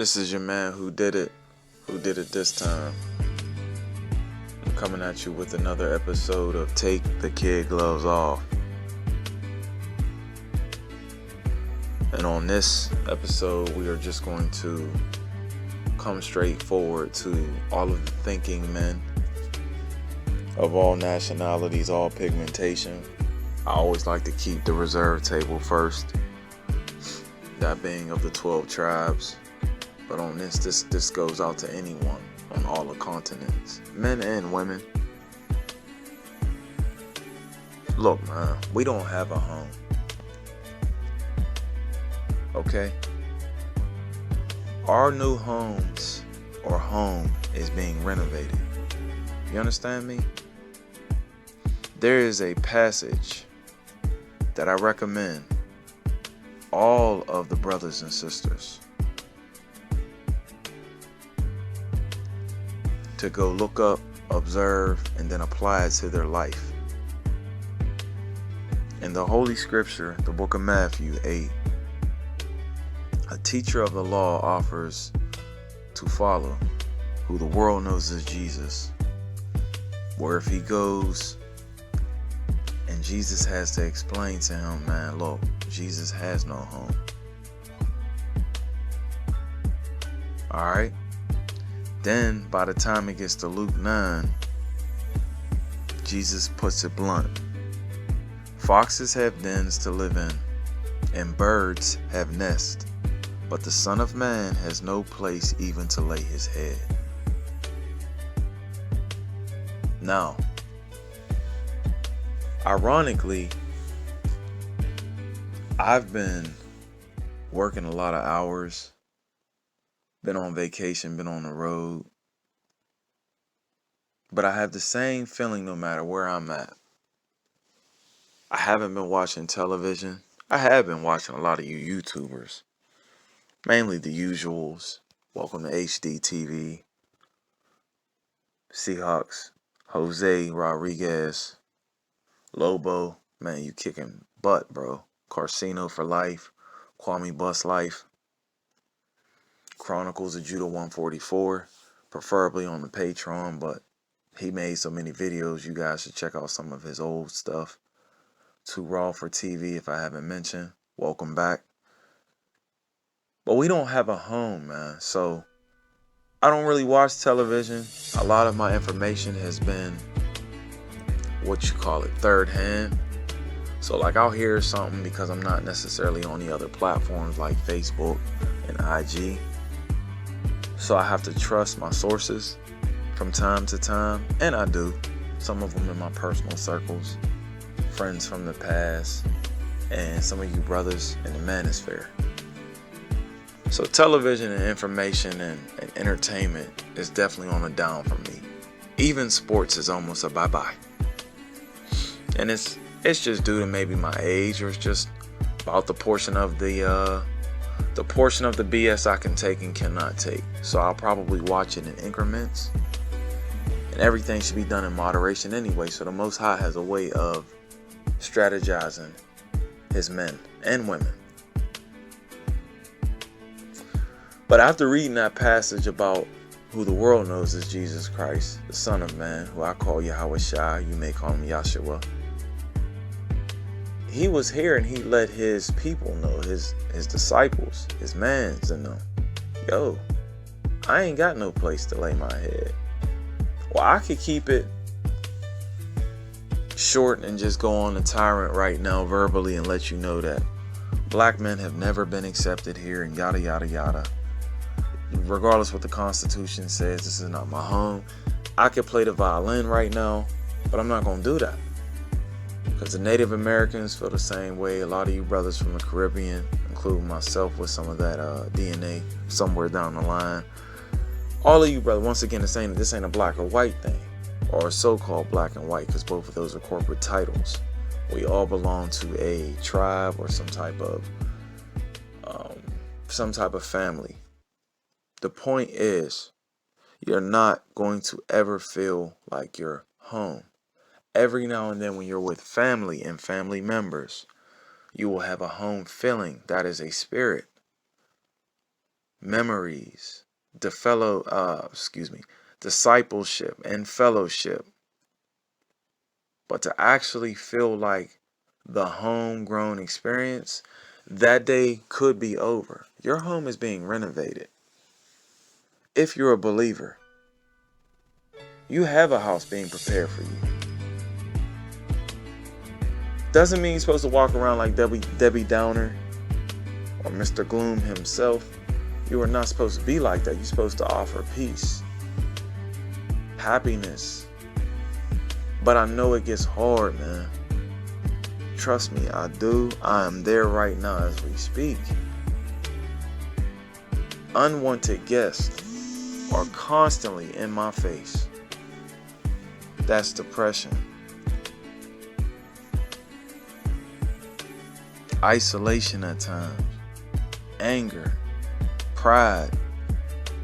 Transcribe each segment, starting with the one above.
This is your man who did it this time. I'm coming at you with another episode of Take the Kid Gloves Off. And on this episode, we are just going to come straight forward to all of the thinking men of all nationalities, all pigmentation. I always like to keep the reserve table first, that being of the 12 tribes. But on this goes out to anyone on all the continents, men and women. Look, man, we don't have a home. Okay? Our new homes or home is being renovated. You understand me? There is a passage that I recommend all of the brothers and sisters to go look up, observe, and then apply it to their life. In the Holy Scripture, the book of Matthew 8, a teacher of the law offers to follow, who the world knows as Jesus, where if he goes and Jesus has to explain to him, man, look, Jesus has no home. Alright? Then, by the time it gets to Luke 9, Jesus puts it blunt. Foxes have dens to live in, and birds have nests, but the Son of Man has no place even to lay his head. Now, ironically, I've been working a lot of hours, been on vacation, been on the road, but I have the same feeling no matter where I'm at. I haven't been watching television. I have been watching a lot of you YouTubers, mainly the usuals. Welcome to HD TV, Seahawks, Jose Rodriguez, Lobo, man, you kicking butt, bro. Carcino for life, Kwame Bus Life, Chronicles of Judah 144, preferably on the Patreon, but he made so many videos, you guys should check out some of his old stuff. Too Raw for TV, if I haven't mentioned. Welcome back. But we don't have a home, man, so I don't really watch television. A lot of my information has been, third hand. So like I'll hear something because I'm not necessarily on the other platforms like Facebook and IG. So I have to trust my sources from time to time, and I do. Some of them in my personal circles, friends from the past, and some of you brothers in the manosphere. So television and information and entertainment is definitely on the down for me. Even sports is almost a bye-bye. And it's just due to maybe my age, or it's just about the portion of the BS I can take and cannot take. So I'll probably watch it in increments. And everything should be done in moderation anyway. So the Most High has a way of strategizing his men and women. But after reading that passage about who the world knows as Jesus Christ, the Son of Man, who I call Yahweh Shai, you may call him Yahshua, he was here and he let his people know, his disciples, his mans and them, yo, I ain't got no place to lay my head. Well, I could keep it short and just go on a tyrant right now verbally and let you know that black men have never been accepted here and yada yada yada. Regardless what the Constitution says, this is not my home. I could play the violin right now, but I'm not going to do that. Because the Native Americans feel the same way. A lot of you brothers from the Caribbean, including myself with some of that DNA somewhere down the line. All of you brothers, once again, this ain't a black or white thing, or a so-called black and white, because both of those are corporate titles. We all belong to a tribe or some type of family. The point is, you're not going to ever feel like you're home. Every now and then when you're with family and family members, you will have a home feeling. That is a spirit. memories, discipleship and fellowship. But to actually feel like the homegrown experience, that day could be over. Your home is being renovated. If you're a believer, you have a house being prepared for you. Doesn't mean you're supposed to walk around like Debbie Downer or Mr. Gloom himself. You are not supposed to be like that. You're supposed to offer peace, happiness. But I know it gets hard, man. Trust me, I do. I am there right now as we speak. Unwanted guests are constantly in my face. That's depression. Isolation at times. Anger. Pride.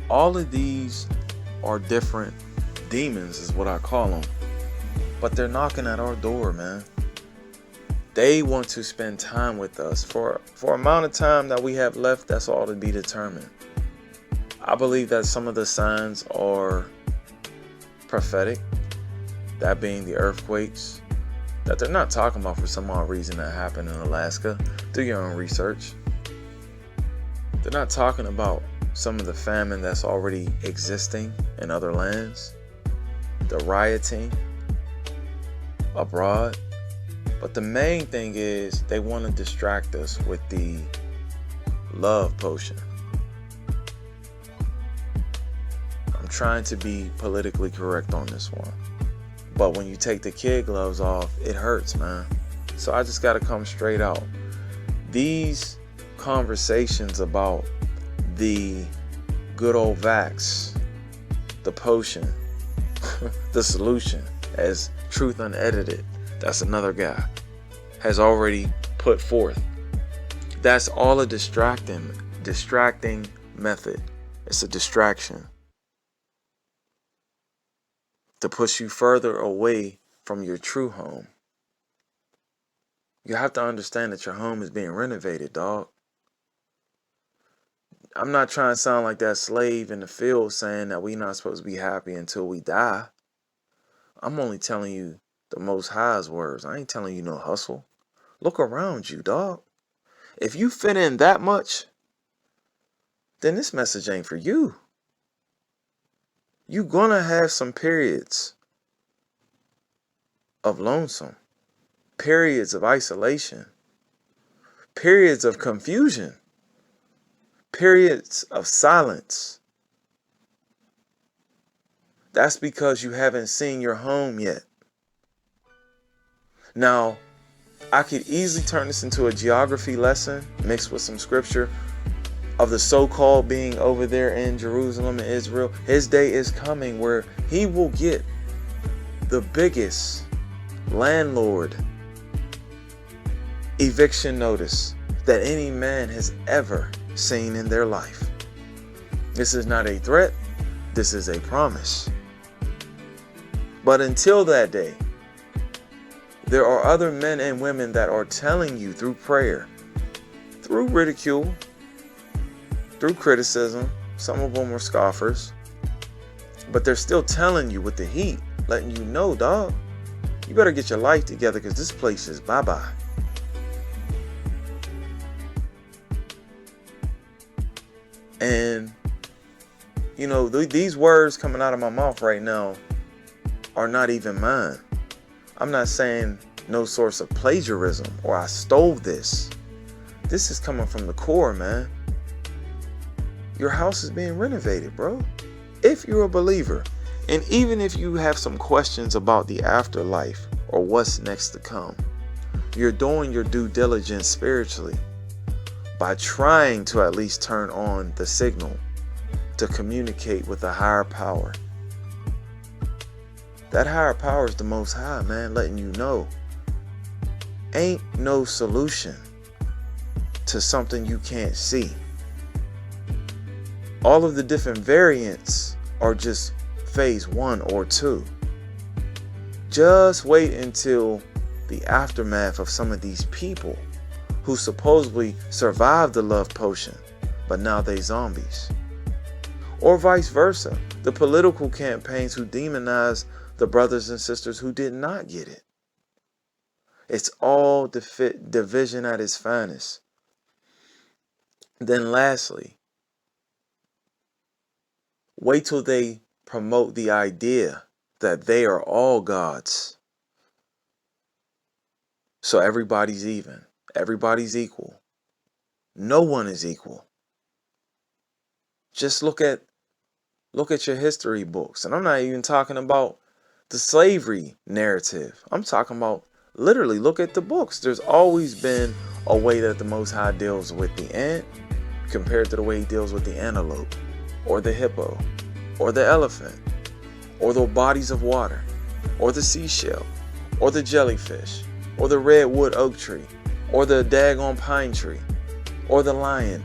All of these are different demons is what I call them. But they're knocking at our door, man. They want to spend time with us for amount of time that we have left. That's all to be determined. I believe that some of the signs are prophetic, that being the earthquakes that they're not talking about for some odd reason that happened in Alaska. Do your own research. They're not talking about some of the famine that's already existing in other lands, the rioting abroad. But the main thing is they want to distract us with the love potion. I'm trying to be politically correct on this one. But when you take the kid gloves off, it hurts, man. So I just got to come straight out. These conversations about the good old vax, the potion, the solution, as Truth Unedited, that's another guy, has already put forth. That's all a distracting method. It's a distraction to push you further away from your true home. You have to understand that your home is being renovated, dog. I'm not trying to sound like that slave in the field saying that we're not supposed to be happy until we die. I'm only telling you the Most High's words. I ain't telling you no hustle. Look around you, dog. If you fit in that much, then this message ain't for you. You're gonna have some periods of lonesome, periods of isolation, periods of confusion, periods of silence. That's because you haven't seen your home yet. Now, I could easily turn this into a geography lesson mixed with some scripture of the so-called being over there in Jerusalem and Israel. His day is coming where he will get the biggest landlord eviction notice that any man has ever seen in their life. This is not a threat. This is a promise. But until that day, there are other men and women that are telling you through prayer, through ridicule, through criticism. Some of them are scoffers, but they're still telling you with the heat, letting you know, dog, you better get your life together because this place is bye-bye. And, you know, these words coming out of my mouth right now are not even mine. I'm not saying no source of plagiarism or I stole this. This is coming from the core, man. Your house is being renovated, bro. If you're a believer, and even if you have some questions about the afterlife or what's next to come, you're doing your due diligence spiritually by trying to at least turn on the signal to communicate with a higher power. That higher power is the Most High, man, letting you know ain't no solution to something you can't see. All of the different variants are just phase 1 or 2. Just wait until the aftermath of some of these people who supposedly survived the love potion but now they zombies. Or vice versa, the political campaigns who demonize the brothers and sisters who did not get it. It's all division at its finest. Then lastly, wait till they promote the idea that they are all gods. So everybody's even. Everybody's equal. No one is equal. Just look at your history books. And I'm not even talking about the slavery narrative. I'm talking about literally look at the books. There's always been a way that the Most High deals with the ant compared to the way he deals with the antelope, or the hippo, or the elephant, or the bodies of water, or the seashell, or the jellyfish, or the redwood oak tree, or the daggone pine tree, or the lion.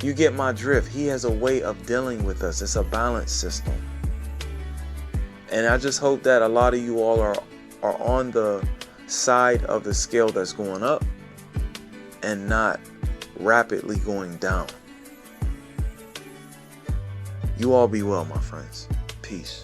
You get my drift. He has a way of dealing with us. It's a balance system. And I just hope that a lot of you all are on the side of the scale that's going up and not rapidly going down. You all be well, my friends. Peace.